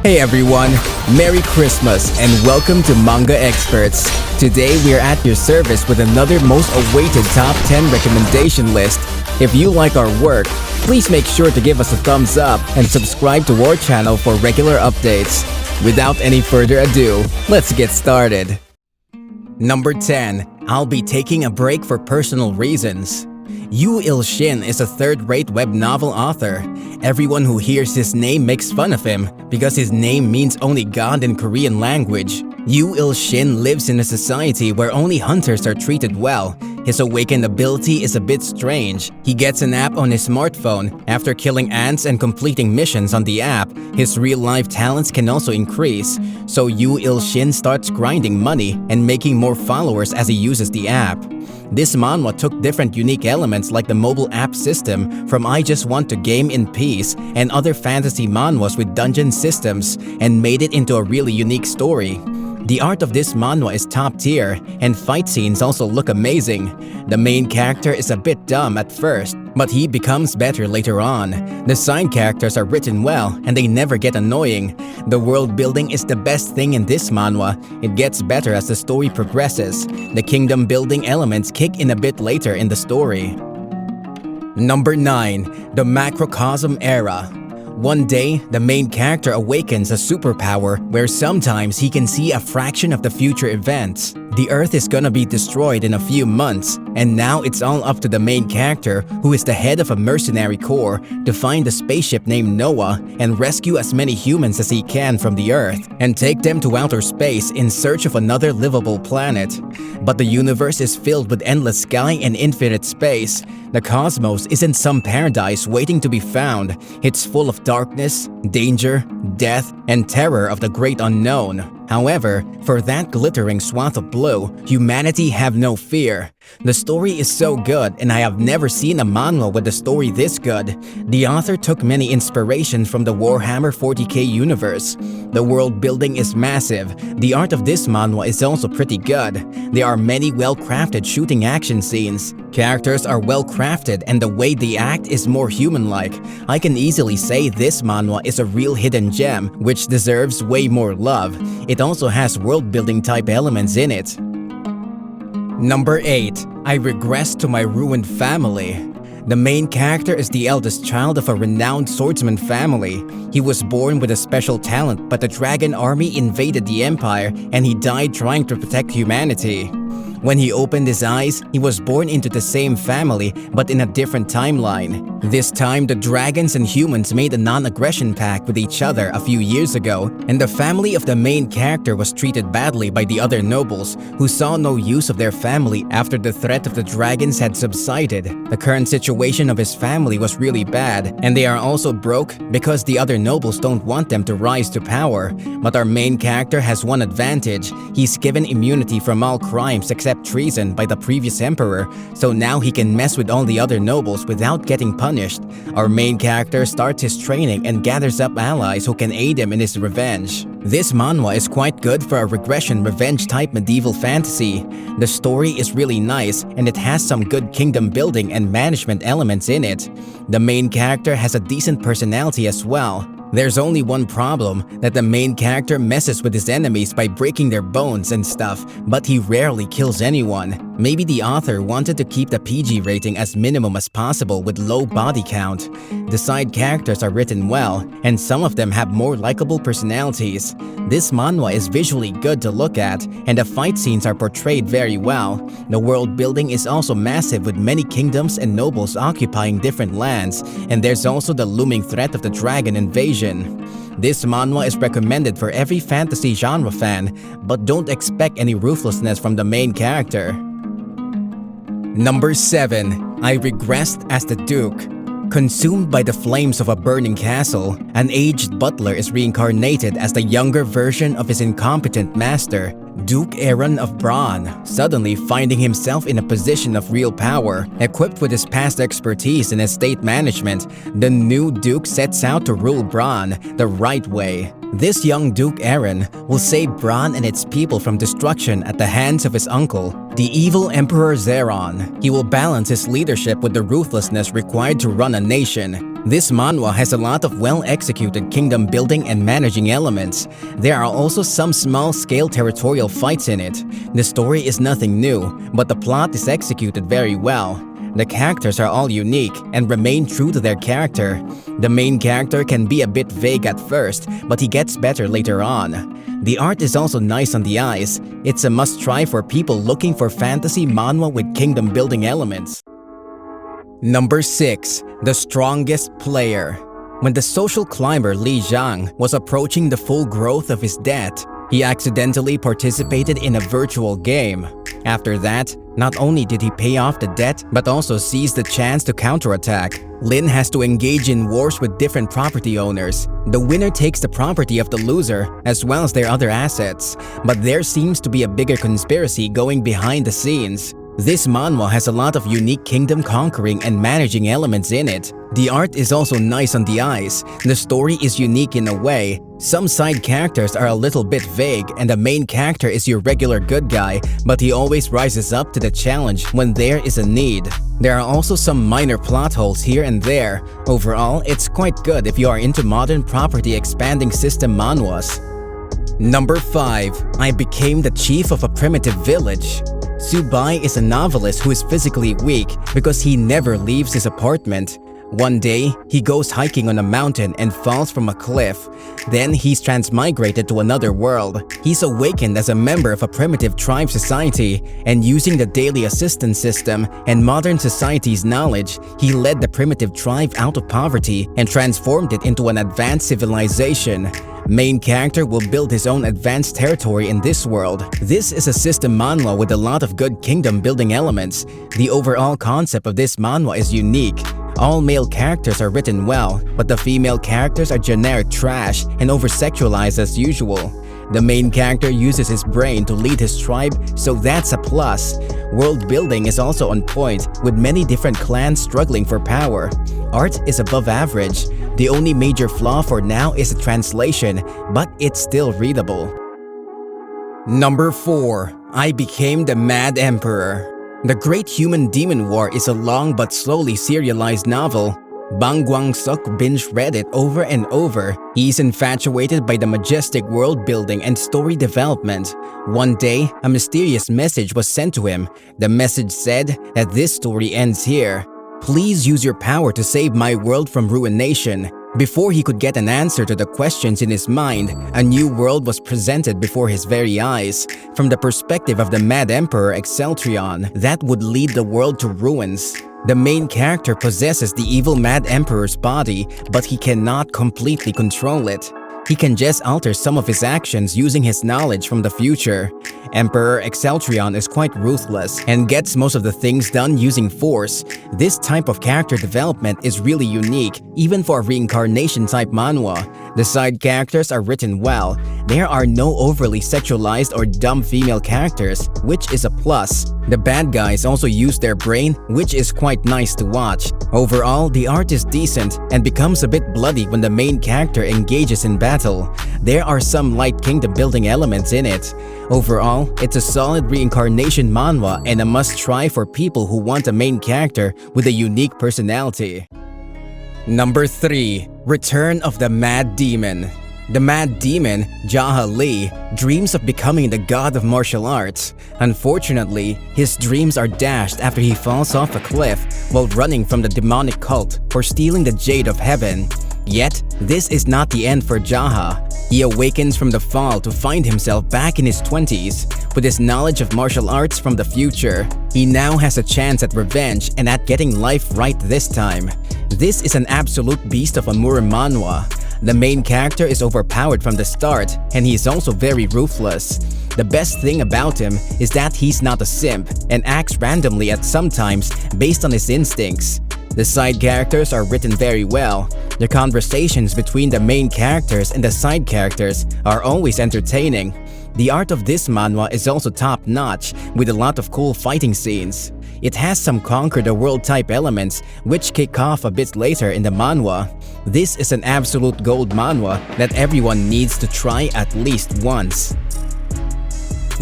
Hey everyone, Merry Christmas and welcome to Manga Experts. Today we are at your service with another most awaited top 10 recommendation list. If you like our work, please make sure to give us a thumbs up and subscribe to our channel for regular updates. Without any further ado, let's get started. Number 10. I'll be taking a break for personal reasons. Yu Il-shin is a third-rate web novel author. Everyone who hears his name makes fun of him because his name means only God in Korean language. Yu Il-shin lives in a society where only hunters are treated well. His awakened ability is a bit strange. He gets an app on his smartphone. After killing ants and completing missions on the app, his real-life talents can also increase. So Yu Il-shin starts grinding money and making more followers as he uses the app. This manhwa took different unique elements like the mobile app system from I Just Want to Game in Peace and other fantasy manhwas with dungeon systems and made it into a really unique story. The art of this manhwa is top tier, and fight scenes also look amazing. The main character is a bit dumb at first, but he becomes better later on. The side characters are written well, and they never get annoying. The world building is the best thing in this manhwa. It gets better as the story progresses. The kingdom building elements kick in a bit later in the story. Number 9. The Macrocosm Era. One day, the main character awakens a superpower where sometimes he can see a fraction of the future events. The Earth is gonna be destroyed in a few months, and now it's all up to the main character, who is the head of a mercenary corps, to find a spaceship named Noah and rescue as many humans as he can from the Earth and take them to outer space in search of another livable planet. But the universe is filled with endless sky and infinite space. The cosmos isn't some paradise waiting to be found. It's full of darkness, danger, death, and terror of the great unknown. However, for that glittering swath of blue, humanity have no fear. The story is so good, and I have never seen a manhwa with a story this good. The author took many inspirations from the Warhammer 40k universe. The world building is massive. The art of this manhwa is also pretty good. There are many well-crafted shooting action scenes. Characters are well-crafted, and the way they act is more human-like. I can easily say this manhwa is a real hidden gem, which deserves way more love. It also has world-building type elements in it. Number 8. I Regress to My Ruined Family. The main character is the eldest child of a renowned swordsman family. He was born with a special talent, but the dragon army invaded the empire and he died trying to protect humanity. When he opened his eyes, he was born into the same family but in a different timeline. This time, the dragons and humans made a non-aggression pact with each other a few years ago, and the family of the main character was treated badly by the other nobles, who saw no use of their family after the threat of the dragons had subsided. The current situation of his family was really bad, and they are also broke because the other nobles don't want them to rise to power. But our main character has one advantage. He's given immunity from all crimes except treason by the previous emperor, so now he can mess with all the other nobles without getting punished. Our main character starts his training and gathers up allies who can aid him in his revenge. This manhwa is quite good for a regression revenge type medieval fantasy. The story is really nice and it has some good kingdom building and management elements in it. The main character has a decent personality as well. There's only one problem, that the main character messes with his enemies by breaking their bones and stuff, but he rarely kills anyone. Maybe the author wanted to keep the PG rating as minimum as possible with low body count. The side characters are written well, and some of them have more likable personalities. This manhwa is visually good to look at, and the fight scenes are portrayed very well. The world building is also massive with many kingdoms and nobles occupying different lands, and there's also the looming threat of the dragon invasion. This manhwa is recommended for every fantasy genre fan, but don't expect any ruthlessness from the main character. Number 7. I Regressed as the Duke. Consumed by the flames of a burning castle, an aged butler is reincarnated as the younger version of his incompetent master, Duke Aaron of Bran, suddenly finding himself in a position of real power. Equipped with his past expertise in estate management, the new Duke sets out to rule Bran the right way. This young Duke Aaron will save Bran and its people from destruction at the hands of his uncle, the evil Emperor Zeron. He will balance his leadership with the ruthlessness required to run a nation. This manhwa has a lot of well-executed kingdom building and managing elements. There are also some small-scale territorial fights in it. The story is nothing new, but the plot is executed very well. The characters are all unique and remain true to their character. The main character can be a bit vague at first, but he gets better later on. The art is also nice on the eyes. It's a must-try for people looking for fantasy manhwa with kingdom-building elements. Number 6. The Strongest Player. When the social climber Li Zhang was approaching the full growth of his debt, he accidentally participated in a virtual game. After that, not only did he pay off the debt, but also seized the chance to counterattack. Lin has to engage in wars with different property owners. The winner takes the property of the loser, as well as their other assets. But there seems to be a bigger conspiracy going behind the scenes. This manhwa has a lot of unique kingdom conquering and managing elements in it. The art is also nice on the eyes. The story is unique in a way. Some side characters are a little bit vague and the main character is your regular good guy, but he always rises up to the challenge when there is a need. There are also some minor plot holes here and there. Overall, it's quite good if you are into modern property expanding system manhwas. Number 5. I became the chief of a primitive village. Subai is a novelist who is physically weak because he never leaves his apartment. One day, he goes hiking on a mountain and falls from a cliff. Then he's transmigrated to another world. He's awakened as a member of a primitive tribe society, and using the daily assistance system and modern society's knowledge, he led the primitive tribe out of poverty and transformed it into an advanced civilization. Main character will build his own advanced territory in this world. This is a system manhwa with a lot of good kingdom building elements. The overall concept of this manhwa is unique. All male characters are written well, but the female characters are generic trash and over-sexualized as usual. The main character uses his brain to lead his tribe, so that's a plus. World building is also on point, with many different clans struggling for power. Art is above average. The only major flaw for now is the translation, but it's still readable. Number 4. I became the Mad Emperor. The Great Human Demon War is a long but slowly serialized novel. Bang Guang-suk binge-read it over and over. He's infatuated by the majestic world building and story development. One day, a mysterious message was sent to him. The message said that this story ends here. Please use your power to save my world from ruination. Before he could get an answer to the questions in his mind, a new world was presented before his very eyes. From the perspective of the Mad Emperor Exceltrion, that would lead the world to ruins. The main character possesses the evil Mad Emperor's body, but he cannot completely control it. He can just alter some of his actions using his knowledge from the future. Emperor Exceltrion is quite ruthless and gets most of the things done using force. This type of character development is really unique, even for a reincarnation-type manhwa. The side characters are written well. There are no overly sexualized or dumb female characters, which is a plus. The bad guys also use their brain, which is quite nice to watch. Overall, the art is decent and becomes a bit bloody when the main character engages in battle. There are some light kingdom building elements in it. Overall, it's a solid reincarnation manhwa and a must-try for people who want a main character with a unique personality. Number 3. Return of the Mad Demon. The Mad Demon, Jaha Li, dreams of becoming the god of martial arts. Unfortunately, his dreams are dashed after he falls off a cliff while running from the demonic cult for stealing the Jade of Heaven. Yet, this is not the end for Jaha. He awakens from the fall to find himself back in his 20s. With his knowledge of martial arts from the future, he now has a chance at revenge and at getting life right this time. This is an absolute beast of a Mura manhwa. The main character is overpowered from the start, and he is also very ruthless. The best thing about him is that he's not a simp and acts randomly at some times based on his instincts. The side characters are written very well. The conversations between the main characters and the side characters are always entertaining. The art of this manhwa is also top-notch, with a lot of cool fighting scenes. It has some conquer the world type elements, which kick off a bit later in the manhwa. This is an absolute gold manhwa that everyone needs to try at least once.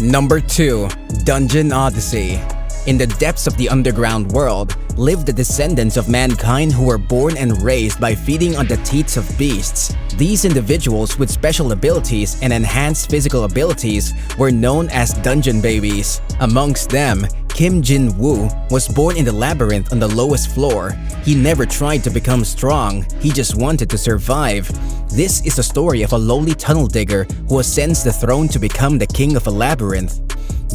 Number 2. Dungeon Odyssey. In the depths of the underground world live the descendants of mankind who were born and raised by feeding on the teats of beasts. These individuals with special abilities and enhanced physical abilities were known as dungeon babies. Amongst them, Kim Jin-woo was born in the labyrinth on the lowest floor. He never tried to become strong, he just wanted to survive. This is the story of a lowly tunnel digger who ascends the throne to become the king of a labyrinth.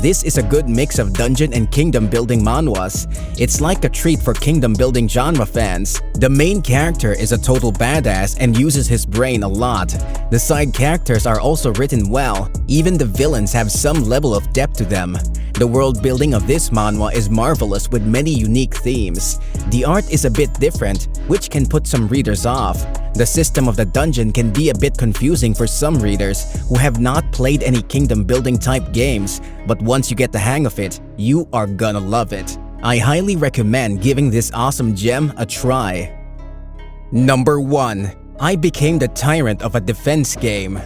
This is a good mix of dungeon and kingdom building manhwas. It's like a treat for kingdom building genre fans. The main character is a total badass and uses his brain a lot. The side characters are also written well. Even the villains have some level of depth to them. The world building of this manhwa is marvelous with many unique themes. The art is a bit different, which can put some readers off. The system of the dungeon can be a bit confusing for some readers who have not played any kingdom building type games, but once you get the hang of it, you are gonna love it. I highly recommend giving this awesome gem a try. Number 1. I became the tyrant of a defense game.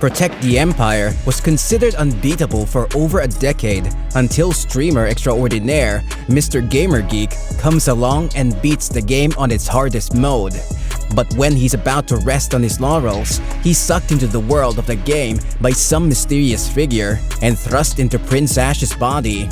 Protect the Empire was considered unbeatable for over a decade until streamer extraordinaire Mr. GamerGeek comes along and beats the game on its hardest mode. But when he's about to rest on his laurels, he's sucked into the world of the game by some mysterious figure and thrust into Prince Ash's body.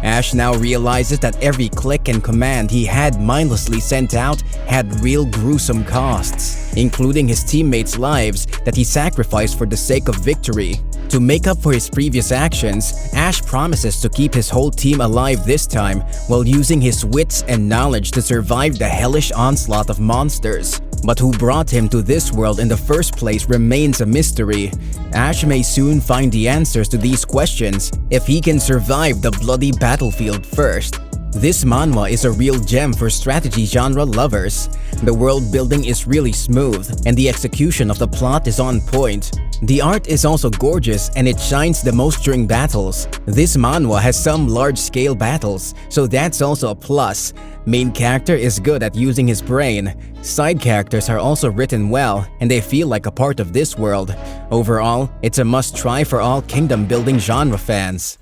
Ash now realizes that every click and command he had mindlessly sent out had real gruesome costs, including his teammates' lives that he sacrificed for the sake of victory. To make up for his previous actions, Ash promises to keep his whole team alive this time while using his wits and knowledge to survive the hellish onslaught of monsters. But who brought him to this world in the first place remains a mystery. Ash may soon find the answers to these questions if he can survive the bloody battlefield first. This manhwa is a real gem for strategy genre lovers. The world building is really smooth, and the execution of the plot is on point. The art is also gorgeous and it shines the most during battles. This manhwa has some large-scale battles, so that's also a plus. Main character is good at using his brain. Side characters are also written well, and they feel like a part of this world. Overall, it's a must-try for all kingdom-building genre fans.